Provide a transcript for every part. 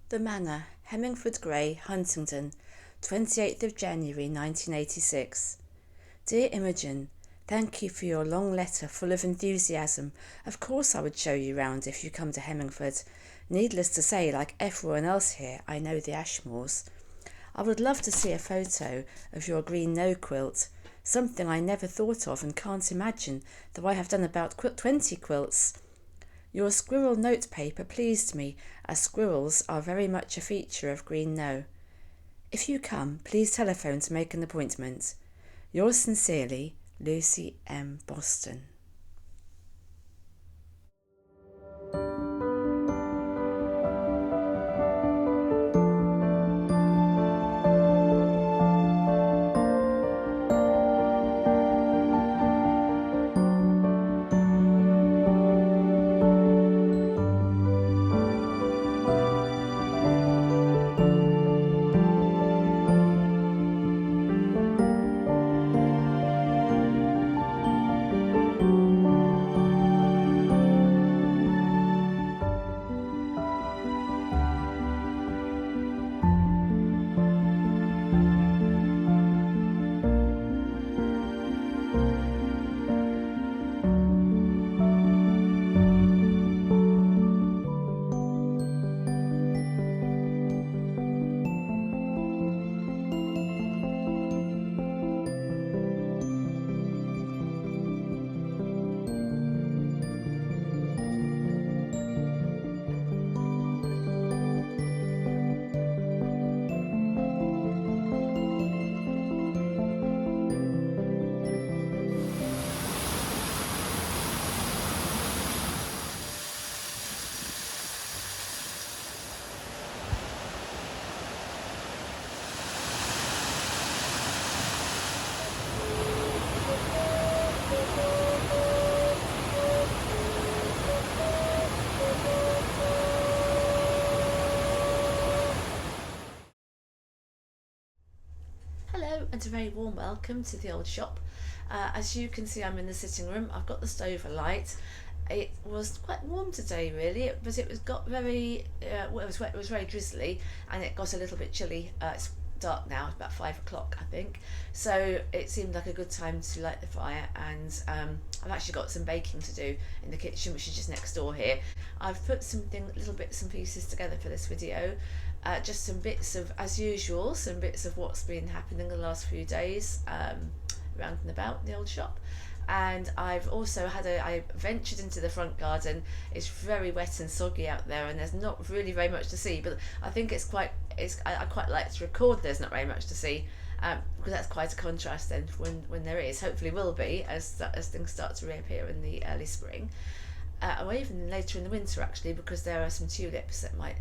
The Manor, Hemmingford Gray, Huntingdon, 28th of January 1986. Dear Imogen, thank you for your long letter full of enthusiasm. Of course I would show you round if you come to Hemmingford. Needless to say, like everyone else here, I know the Ashmores. I would love to see a photo of your Green Knowe quilt, something I never thought of and can't imagine, though I have done about 20 quilts. Your squirrel notepaper pleased me, as squirrels are very much a feature of Green Knowe. If you come, please telephone to make an appointment. Yours sincerely, Lucy M. Boston. Hello and a very warm welcome to the old shop. As you can see, I'm in the sitting room. I've got the stove alight. It was quite warm today really, but got very well, it was very drizzly, and it got a little bit chilly. It's dark now, it's about 5 o'clock I think, so it seemed like a good time to light the fire, and I've actually got some baking to do in the kitchen, which is just next door here. I've put little bits and pieces together for this video. Just some bits of, as usual, some bits of what's been happening the last few days around and about the old shop. And I've also I ventured into the front garden. It's very wet and soggy out there, and there's not really very much to see, but I think I quite like to record there's not very much to see, because that's quite a contrast then when there is, hopefully will be, as things start to reappear in the early spring. Or even later in the winter actually, because there are some tulips that might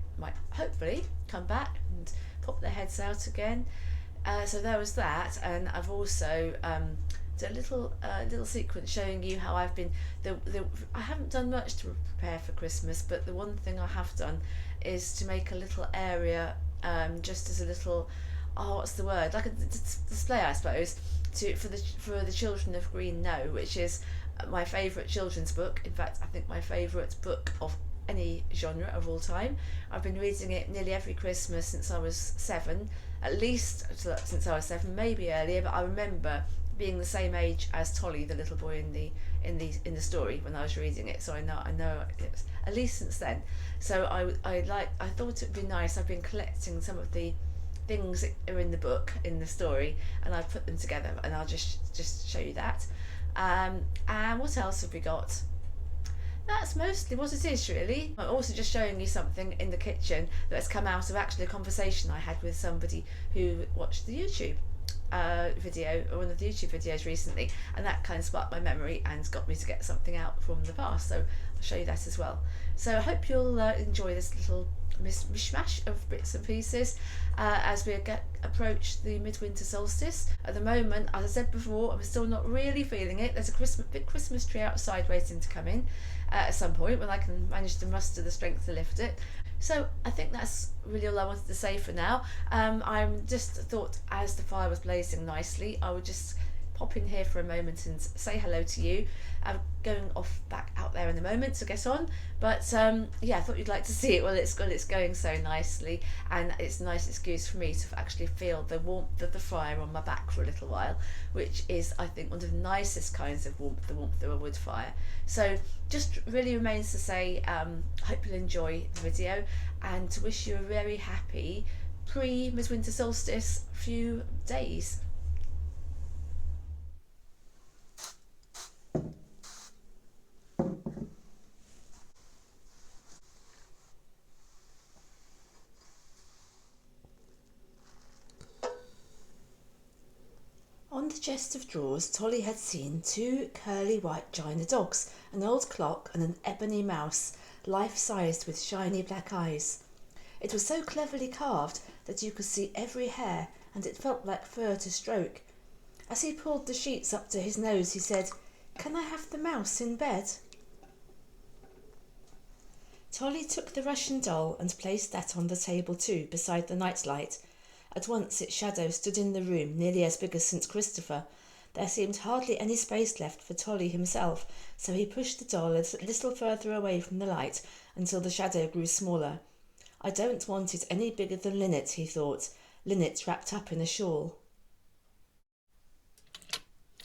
hopefully come back and pop their heads out again. So there was that, and I've also did a little sequence showing you how I've been. I haven't done much to prepare for Christmas, but the one thing I have done is to make a little area, just as a little, what's the word, like a display I suppose, for the children of Green Knowe, which is my favourite children's book. In fact, I think my favourite book of any genre of all time. I've been reading it nearly every Christmas since I was 7, at least since I was 7, maybe earlier, but I remember being the same age as Tolly, the little boy in the story, when I was reading it. So I know it was at least since then. So I thought it'd be nice. I've been collecting some of the things that are in the book, in the story, and I've put them together, and I'll just show you that. And what else have we got? That's mostly what it is really. I'm also just showing you something in the kitchen that's come out of actually a conversation I had with somebody who watched the YouTube video, or one of the YouTube videos recently, and that kind of sparked my memory and got me to get something out from the past, so I'll show you that as well. So I hope you'll enjoy this little mishmash of bits and pieces as we approach the midwinter solstice. At the moment, as I said before, I'm still not really feeling it. There's a big Christmas tree outside waiting to come in at some point when I can manage to muster the strength to lift it. So I think that's really all I wanted to say for now. I just thought, as the fire was blazing nicely, I would just pop in here for a moment and say hello to you. I'm going off back out there in a moment to get on, but yeah, I thought you'd like to see it. Well, it's good, it's going so nicely, and it's a nice excuse for me to actually feel the warmth of the fire on my back for a little while, which is, I think, one of the nicest kinds of warmth, the warmth of a wood fire. So just really remains to say, hope you'll enjoy the video, and to wish you a very happy pre-midwinter solstice few days. On the chest of drawers, Tolly had seen 2 curly white china dogs, an old clock and an ebony mouse, life-sized with shiny black eyes. It was so cleverly carved that you could see every hair, and it felt like fur to stroke. As he pulled the sheets up to his nose, he said, "Can I have the mouse in bed?" Tolly took the Russian doll and placed that on the table too, beside the nightlight. At once its shadow stood in the room, nearly as big as St. Christopher. There seemed hardly any space left for Tolly himself, so he pushed the doll a little further away from the light until the shadow grew smaller. "I don't want it any bigger than Linnet," he thought. "Linnet wrapped up in a shawl."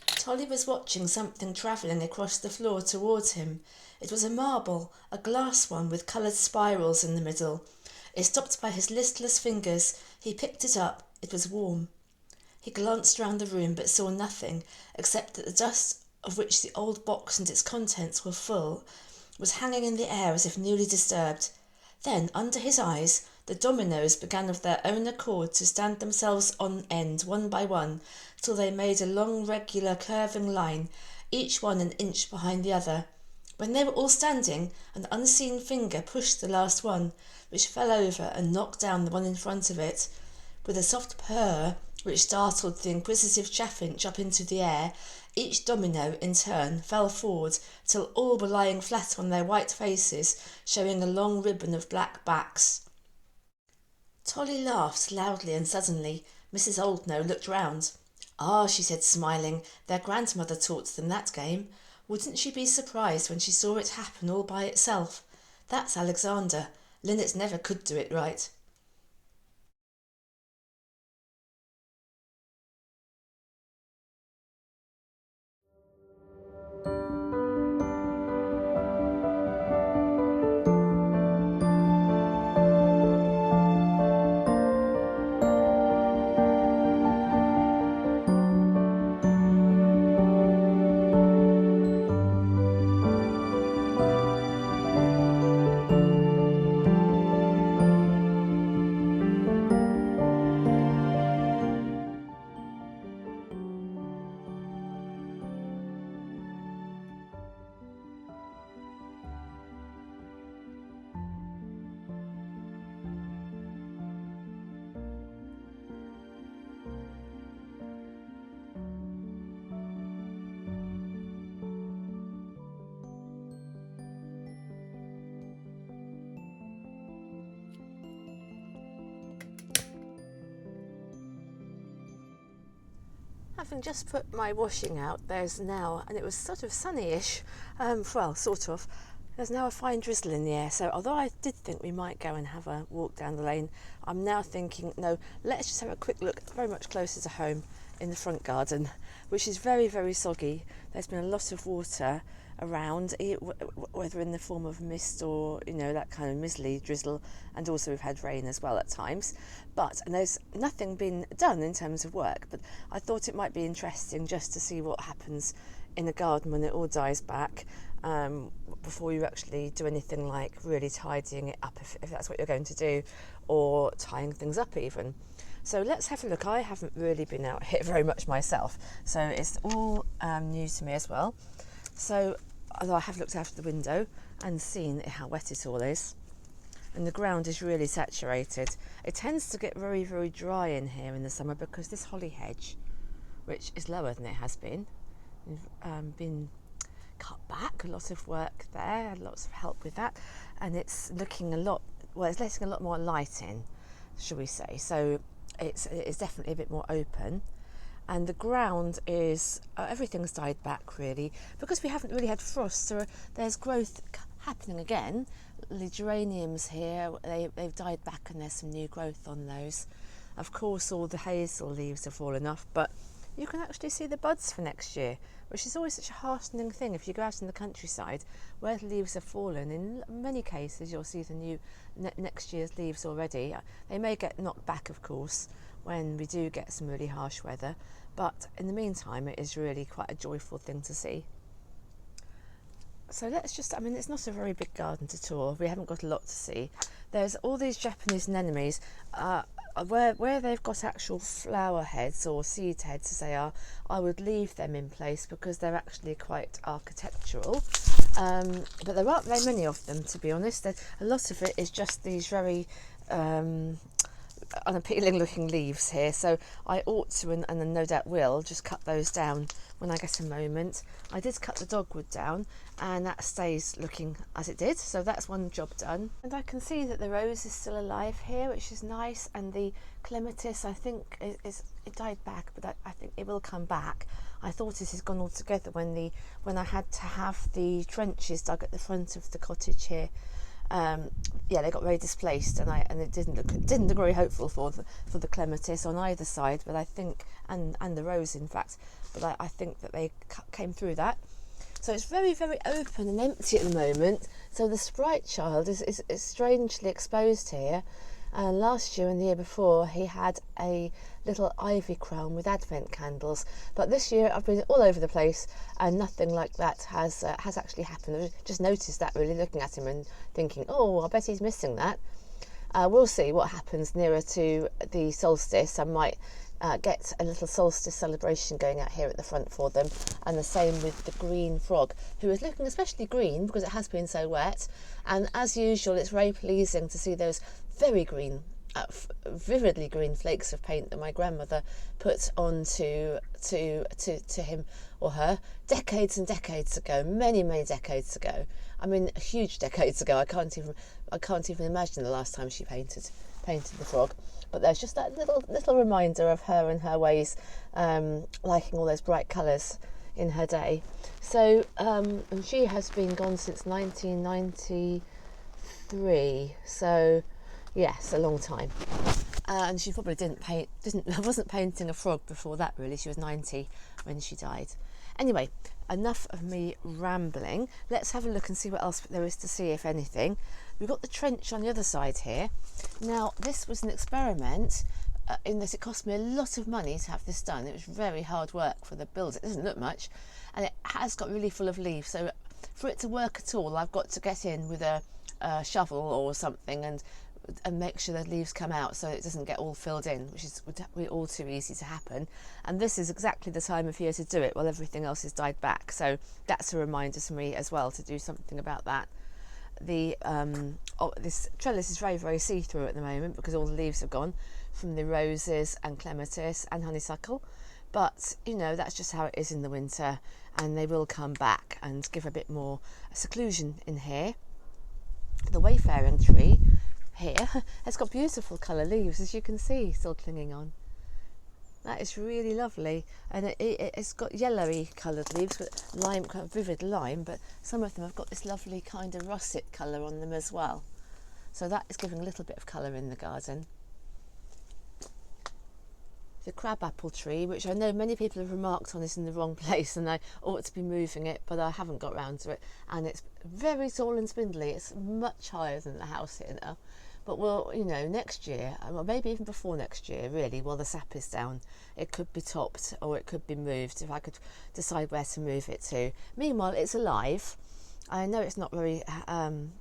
Tolly was watching something travelling across the floor towards him. It was a marble, a glass one with coloured spirals in the middle. It stopped by his listless fingers. He picked it up. It was warm. He glanced round the room but saw nothing, except that the dust, of which the old box and its contents were full, was hanging in the air as if newly disturbed. Then, under his eyes, the dominoes began of their own accord to stand themselves on end one by one, till they made a long regular curving line, each one an inch behind the other. When they were all standing, an unseen finger pushed the last one, which fell over and knocked down the one in front of it. With a soft purr, which startled the inquisitive chaffinch up into the air, each domino, in turn, fell forward, till all were lying flat on their white faces, showing a long ribbon of black backs. Tolly laughed loudly and suddenly. Mrs. Oldknow looked round. "Ah," she said, smiling, "their grandmother taught them that game. Wouldn't she be surprised when she saw it happen all by itself? That's Alexander. Linnet never could do it right." Having just put my washing out, there's now, and it was sort of sunny-ish, well, sort of, there's now a fine drizzle in the air. So although I did think we might go and have a walk down the lane, I'm now thinking, no, let's just have a quick look very much closer to home in the front garden, which is very, very soggy. There's been a lot of water around, whether in the form of mist or, you know, that kind of mizzly drizzle, and also we've had rain as well at times. And there's nothing been done in terms of work, but I thought it might be interesting just to see what happens in the garden when it all dies back, before you actually do anything like really tidying it up, if that's what you're going to do, or tying things up even. So let's have a look. I haven't really been out here very much myself, so it's all new to me as well. So although I have looked out of the window and seen how wet it all is, and the ground is really saturated. It tends to get very, very dry in here in the summer because this holly hedge, which is lower than it has been cut back. A lot of work there, lots of help with that, and it's looking a lot, well, it's letting a lot more light in, shall we say. So it's definitely a bit more open. and the ground is everything's died back really because we haven't really had frost. So there's growth happening again. The geraniums here, they've died back and there's some new growth on those. Of course, all the hazel leaves have fallen off, but you can actually see the buds for next year, which is always such a heartening thing. If you go out in the countryside where the leaves have fallen, in many cases you'll see the new next year's leaves already. They may get knocked back, of course, when we do get some really harsh weather, but in the meantime it is really quite a joyful thing to see. So let's just, I mean, it's not a very big garden to tour. We haven't got a lot to see. There's all these Japanese anemones where they've got actual flower heads or seed heads as they are. I would leave them in place because they're actually quite architectural. But there aren't very many of them, to be honest. A lot of it is just these very unappealing looking leaves here, so I ought to and no doubt will just cut those down when I get a moment. I did cut the dogwood down and that stays looking as it did, so that's one job done. And I can see that the rose is still alive here, which is nice, and the clematis I think it died back, but I think it will come back. I thought it has gone all together when I had to have the trenches dug at the front of the cottage here. Yeah, they got very displaced, and it didn't look very hopeful for the clematis on either side. But I think, and the rose in fact, but I think that they came through that. So it's very, very open and empty at the moment. So the Sprite Child is strangely exposed here. And last year and the year before, he had a little ivy crown with advent candles. But this year, I've been all over the place, and nothing like that has actually happened. I just noticed that, really, looking at him and thinking, oh, I bet he's missing that. We'll see what happens nearer to the solstice. I might get a little solstice celebration going out here at the front for them, and the same with the green frog, who is looking especially green because it has been so wet. And as usual, it's very pleasing to see those very green, vividly green flakes of paint that my grandmother put onto to him or her decades and decades ago, many decades ago. I mean, huge decades ago. I can't even imagine the last time she painted the frog. But there's just that little reminder of her and her ways, liking all those bright colours in her day. So, and she has been gone since 1993. So, yes, a long time. And she probably wasn't painting a frog before that, really. She was 90 when she died. Anyway, enough of me rambling. Let's have a look and see what else there is to see, if anything. We've got the trench on the other side here. Now, this was an experiment in that it cost me a lot of money to have this done. It was very hard work for the build. It doesn't look much, and it has got really full of leaves. So for it to work at all, I've got to get in with a shovel or something and make sure the leaves come out so it doesnn't get all filled in, which would be all too easy to happen. And this is exactly the time of year to do it while everything else is died back. So that's a reminder to me as well to do something about that. This trellis is very, very see-through at the moment because all the leaves have gone from the roses and clematis and honeysuckle. But, you know, that's just how it is in the winter, and they will come back and give a bit more seclusion in here. The wayfaring tree here has got beautiful colour leaves, as you can see, still clinging on. That is really lovely, and it's got yellowy coloured leaves with lime, kind of vivid lime, but some of them have got this lovely kind of russet colour on them as well. So that is giving a little bit of colour in the garden. The crabapple tree, which I know many people have remarked on, is in the wrong place and I ought to be moving it, but I haven't got round to it, and it's very tall and spindly. It's much higher than the house here now. But we'll, you know, next year, or maybe even before next year, really, while the sap is down, it could be topped or it could be moved if I could decide where to move it to. Meanwhile, it's alive. I know it's not very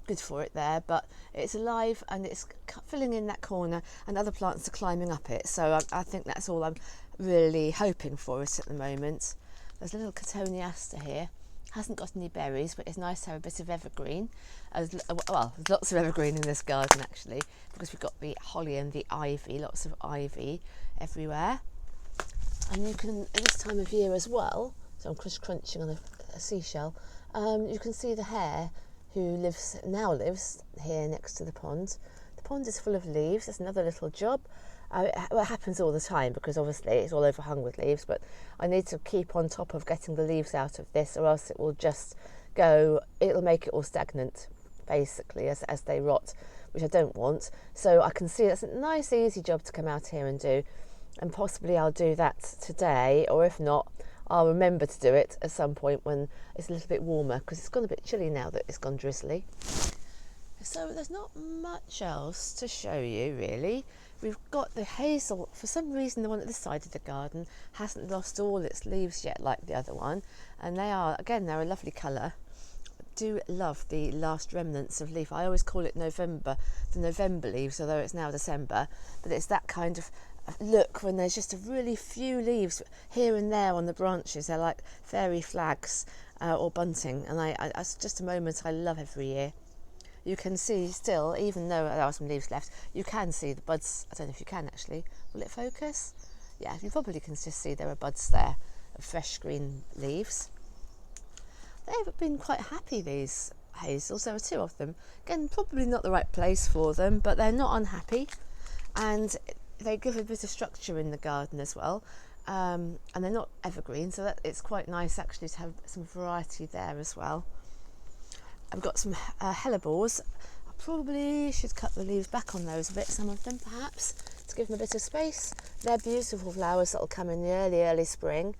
good for it there, but it's alive and it's filling in that corner, and other plants are climbing up it. So I think that's all I'm really hoping for it at the moment. There's a little cotoneaster here. Hasn't got any berries, but it's nice to have a bit of evergreen. Well, there's lots of evergreen in this garden actually, because we've got the holly and the ivy, lots of ivy everywhere. And you can, at this time of year as well, so I'm just crunching on a seashell, you can see the hare who now lives here next to the pond. The pond is full of leaves. There's another little job. Well, it happens all the time because obviously it's all overhung with leaves, but I need to keep on top of getting the leaves out of this, or else it will just go, it'll make it all stagnant basically as they rot, which I don't want. So I can see it's a nice easy job to come out here and do, and possibly I'll do that today, or if not, I'll remember to do it at some point when it's a little bit warmer, because it's gone a bit chilly now that it's gone drizzly. So there's not much else to show you really. We've got the hazel. For some reason the one at this side of the garden hasn't lost all its leaves yet like the other one, and they're a lovely colour. I do love the last remnants of leaf. I always call it November, the November leaves, although it's now December, but it's that kind of look when there's just a really few leaves here and there on the branches. They're like fairy flags or bunting, and it's just a moment I love every year. You can see still, even though there are some leaves left, you can see the buds. I don't know if you can actually. Will it focus? Yeah, you probably can just see there are buds there of fresh green leaves. They've been quite happy, these hazels. There are two of them. Again, probably not the right place for them, but they're not unhappy. And they give a bit of structure in the garden as well. And they're not evergreen, so it's quite nice actually to have some variety there as well. I've got some hellebores. I probably should cut the leaves back on those a bit, some of them perhaps, to give them a bit of space. They're beautiful flowers that will come in the early spring,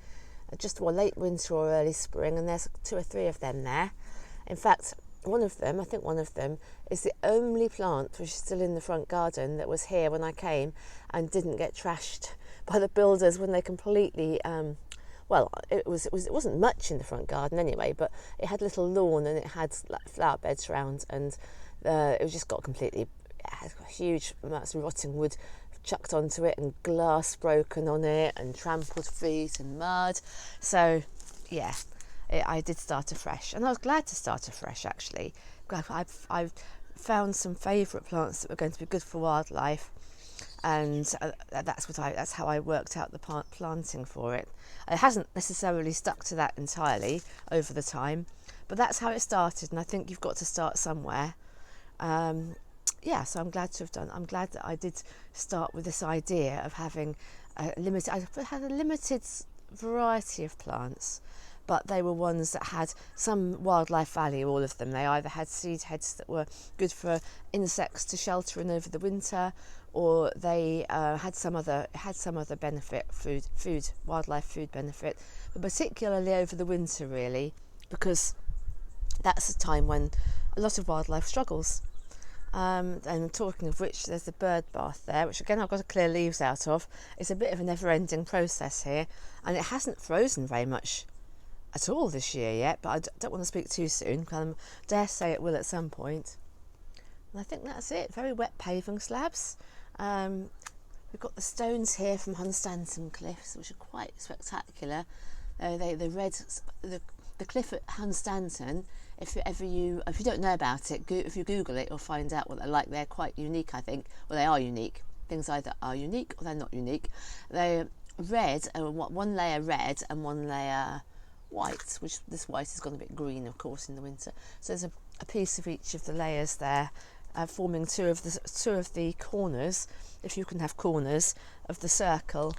late winter or early spring, and there's 2 or 3 of them there. In fact, one of them is the only plant which is still in the front garden that was here when I came and didn't get trashed by the builders when they completely it wasn't much in the front garden anyway, but it had a little lawn and it had like flower beds around, and it just got completely, had huge amounts of rotting wood chucked onto it and glass broken on it and trampled feet and mud. So yeah, I did start afresh, and I was glad to start afresh actually. I've found some favourite plants that were going to be good for wildlife, and that's how I worked out the planting for it. It hasn't necessarily stuck to that entirely over the time, but that's how it started, and I think you've got to start somewhere. So I'm glad to have done. I'm glad that I did start with this idea of having I had a limited variety of plants, but they were ones that had some wildlife value, all of them. They either had seed heads that were good for insects to shelter in over the winter, or they had some other benefit, wildlife food benefit, but particularly over the winter really, because that's a time when a lot of wildlife struggles. And talking of which, there's the bird bath there, which again I've got to clear leaves out of. It's a bit of a never-ending process here, and it hasn't frozen very much at all this year yet, but I don't want to speak too soon, because I dare say it will at some point. And I think that's it. Very wet paving slabs. We've got the stones here from Hunstanton Cliffs, which are quite spectacular. The cliff at Hunstanton, if you don't know about it, if you Google it, you'll find out what they're like. They're quite unique, I think. Well, they are unique. Things either are unique or they're not unique. They're red, one layer red and one layer white, which this white has gone a bit green, of course, in the winter. So there's a piece of each of the layers there, forming two of the corners, if you can have corners, of the circle,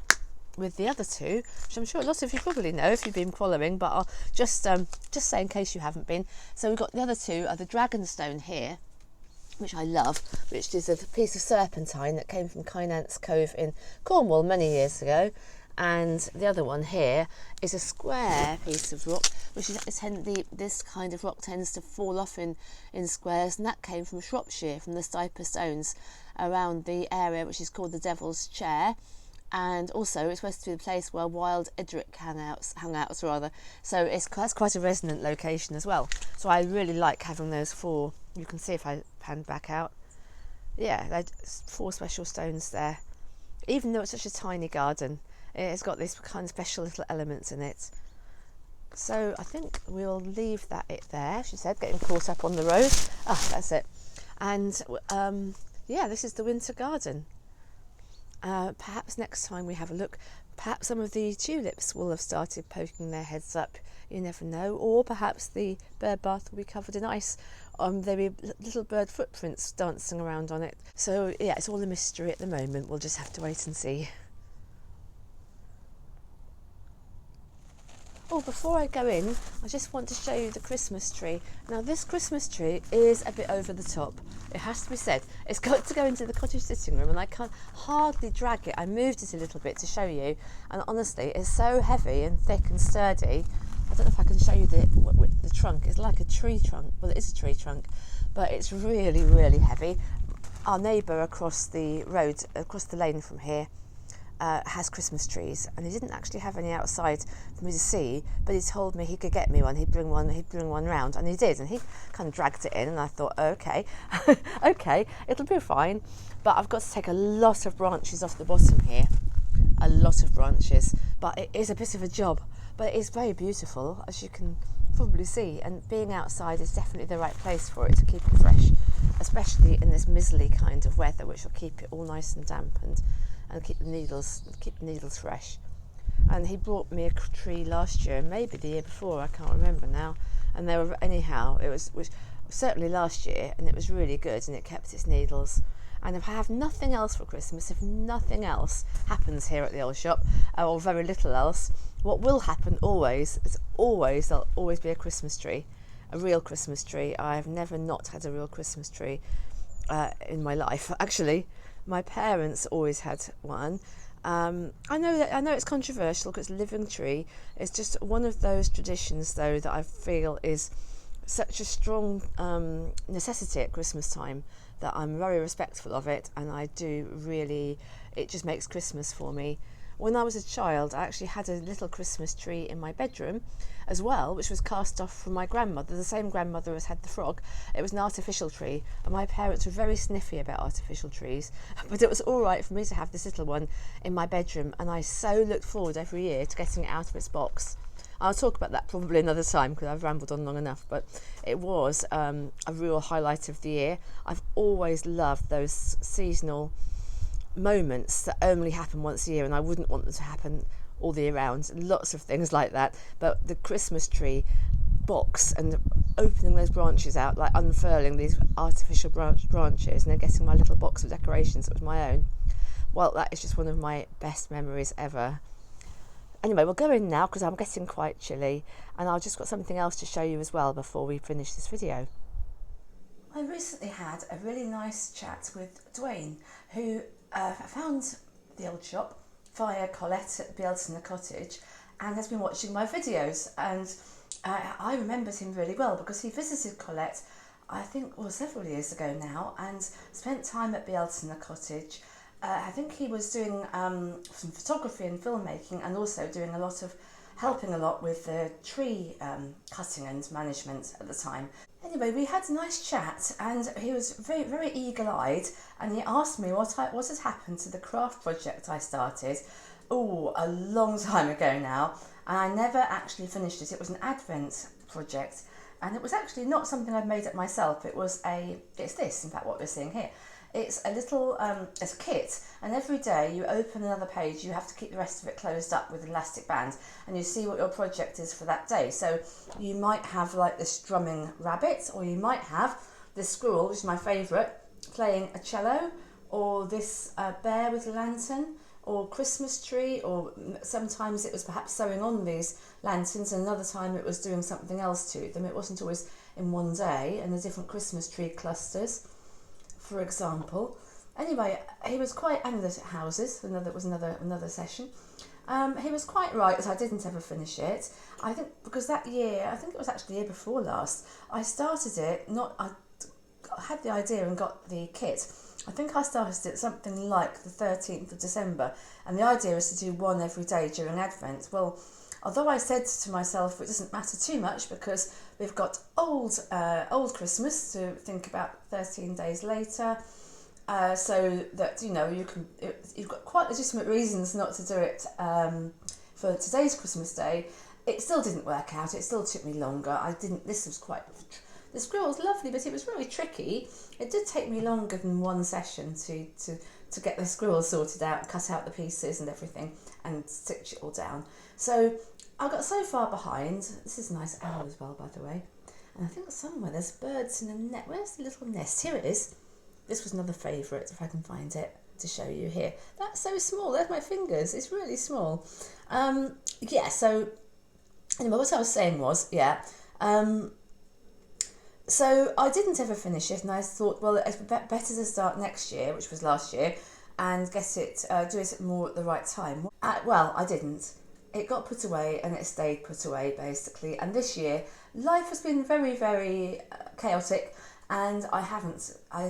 with the other two, which I'm sure a lot of you probably know if you've been following, but I'll just say in case you haven't been. So we've got the other two are the dragonstone here, which I love, which is a piece of serpentine that came from Kynance Cove in Cornwall many years ago. And the other one here is a square piece of rock, which is this kind of rock tends to fall off in squares, and that came from Shropshire, from the Stiper stones around the area, which is called the Devil's Chair. And also it's supposed to be the place where wild Edric hung out, so that's quite a resonant location as well. So I really like having those 4, you can see if I pan back out, there's 4 special stones there. Even though it's such a tiny garden, it's got these kind of special little elements in it. So I think we'll leave it there, she said, getting caught up on the road. That's it. And this is the winter garden. Perhaps next time we have a look, perhaps some of the tulips will have started poking their heads up, you never know, or perhaps the bird bath will be covered in ice, There'll be little bird footprints dancing around on it. So yeah, it's all a mystery at the moment. We'll just have to wait and see. Oh, before I go in, I just want to show you the Christmas tree. Now, this Christmas tree is a bit over the top. It has to be said. It's got to go into the cottage sitting room and I can't hardly drag it. I moved it a little bit to show you, and honestly, it's so heavy and thick and sturdy. I don't know if I can show you the trunk. It's like a tree trunk. Well, it is a tree trunk, but it's really, really heavy. Our neighbour across the road, across the lane from here, has Christmas trees, and he didn't actually have any outside for me to see, but he told me he could get me one. He'd bring one round, and he did, and he kind of dragged it in, and I thought, okay, okay, it'll be fine. But I've got to take a lot of branches off the bottom here, a lot of branches, but it is a bit of a job, but it is very beautiful, as you can probably see, and being outside is definitely the right place for it to keep it fresh, especially in this mizzly kind of weather, which will keep it all nice and damp and keep the needles fresh. And he brought me a tree last year, maybe the year before, I can't remember now, and they were, anyhow, it was certainly last year, and it was really good, and it kept its needles. And if I have nothing else for Christmas, if nothing else happens here at the old shop, or very little else, what will happen always is there'll always be a Christmas tree, a real Christmas tree. I've never not had a real Christmas tree in my life, actually. My parents always had one. I know it's controversial because it's a living tree. It's just one of those traditions, though, that I feel is such a strong necessity at Christmas time that I'm very respectful of it, and I do really, it just makes Christmas for me. When I was a child, I actually had a little Christmas tree in my bedroom as well, which was cast off from my grandmother, the same grandmother as had the frog. It was an artificial tree, and my parents were very sniffy about artificial trees, but it was all right for me to have this little one in my bedroom, and I so looked forward every year to getting it out of its box. I'll talk about that probably another time because I've rambled on long enough, but it was a real highlight of the year. I've always loved those seasonal moments that only happen once a year, and I wouldn't want them to happen all the year round. Lots of things like that, but the Christmas tree box and opening those branches out, like unfurling these artificial branches and then getting my little box of decorations that was my own, well, that is just one of my best memories ever. Anyway, we'll go in now because I'm getting quite chilly, and I've just got something else to show you as well before we finish this video. I recently had a really nice chat with Dwayne, who found the old shop via Colette at the Cottage and has been watching my videos, and I remembered him really well because he visited Colette, I think, several years ago now, and spent time at the Cottage. I think he was doing some photography and filmmaking, and also doing helping a lot with the tree cutting and management at the time. Anyway, we had a nice chat, and he was very, very eagle-eyed, and he asked me what has happened to the craft project I started, a long time ago now, and I never actually finished it. It was an Advent project, and it was actually not something I'd made up myself. It's this, in fact, what we're seeing here. It's a little, it's a kit, and every day you open another page, you have to keep the rest of it closed up with an elastic band, and you see what your project is for that day. So you might have like this drumming rabbit, or you might have this squirrel, which is my favourite, playing a cello, or this bear with a lantern, or Christmas tree, or sometimes it was perhaps sewing on these lanterns, and another time it was doing something else to them. It wasn't always in one day, and the different Christmas tree clusters, for example. Anyway, he was quite, and the houses, another session. He was quite right that I didn't ever finish it. I think because that year, I think it was actually the year before last, I started it, I had the idea and got the kit. I think I started it something like the 13th of December, and the idea is to do one every day during Advent. Well, although I said to myself it doesn't matter too much because we've got old Christmas to think about 13 days later, so that you've got quite legitimate reasons not to do it for today's Christmas day. It still didn't work out. It still took me longer. The squirrel was lovely, but it was really tricky. It did take me longer than one session to get the squirrel sorted out, cut out the pieces and everything, and stitch it all down. So I got so far behind. This is a nice owl as well, by the way. And I think somewhere there's birds in a net. Where's the little nest? Here it is. This was another favourite, if I can find it to show you here. That's so small. There's my fingers. It's really small. Yeah, so anyway, what I was saying was, so I didn't ever finish it, and I thought, well, it's better to start next year, which was last year, and get it, do it more at the right time. Well, I didn't. It got put away, and it stayed put away, basically. And this year, life has been very, very chaotic, and I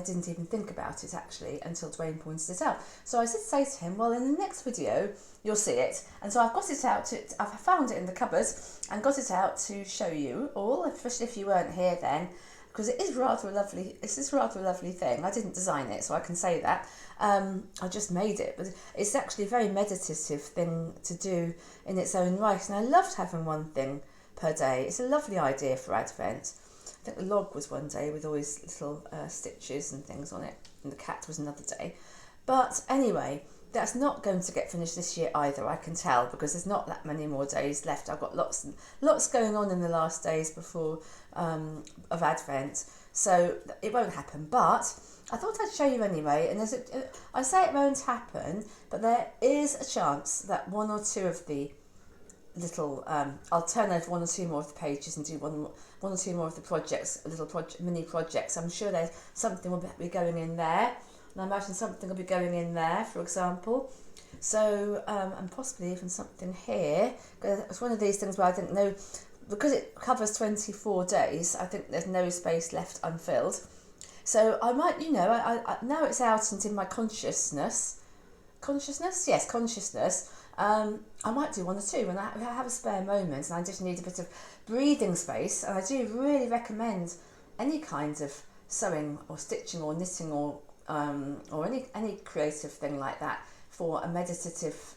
didn't even think about it, actually, until Dwayne pointed it out. So I did say to him, well, in the next video, you'll see it. And so I've got it out, I've found it in the cupboard, and got it out to show you all, especially if you weren't here then, because it is rather a lovely, it's this rather a lovely thing. I didn't design it, so I can say that. I just made it, but it's actually a very meditative thing to do in its own right, and I loved having one thing per day. It's a lovely idea for Advent. I think the log was one day with all these little stitches and things on it, and the cat was another day. But anyway, that's not going to get finished this year either, I can tell, because there's not that many more days left. I've got lots going on in the last days before of Advent, so it won't happen. But I thought I'd show you anyway, and I say it won't happen, but there is a chance that one or two of the little, I'll turn over one or two more of the pages and do one or two more of the projects, mini projects. I'm sure there's something will be going in there. And I imagine something will be going in there, for example. So, and possibly even something here. It's one of these things where I didn't know, because it covers 24 days, I think there's no space left unfilled. So I might, I now it's out and in my consciousness. Yes, consciousness. I might do one or two when I have a spare moment and I just need a bit of breathing space. And I do really recommend any kind of sewing or stitching or knitting or any creative thing like that for a meditative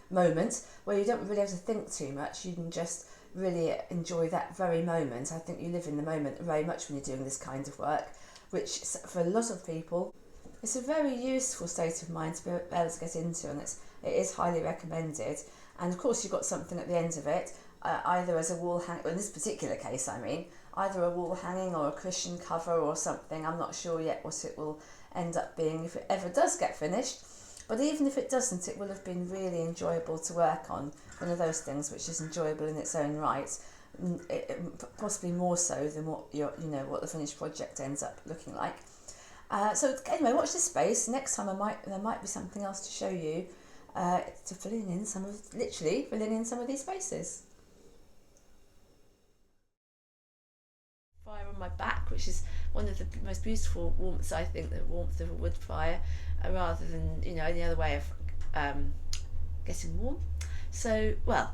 moment where you don't really have to think too much. You can just really enjoy that very moment. I think you live in the moment very much when you're doing this kind of work, which for a lot of people, it's a very useful state of mind to be able to get into, and it is highly recommended. And of course, you've got something at the end of it, either as a wall hang. In this particular case, I mean, either a wall hanging or a cushion cover or something. I'm not sure yet what it will end up being if it ever does get finished. But even if it doesn't, it will have been really enjoyable to work on. One of those things which is enjoyable in its own right, possibly more so than what what the finished project ends up looking like. So anyway, watch this space. Next time there might be something else to show you to filling in some of these spaces. Fire on my back, which is one of the most beautiful warmths, I think, the warmth of a wood fire, rather than any other way of getting warm. So, well,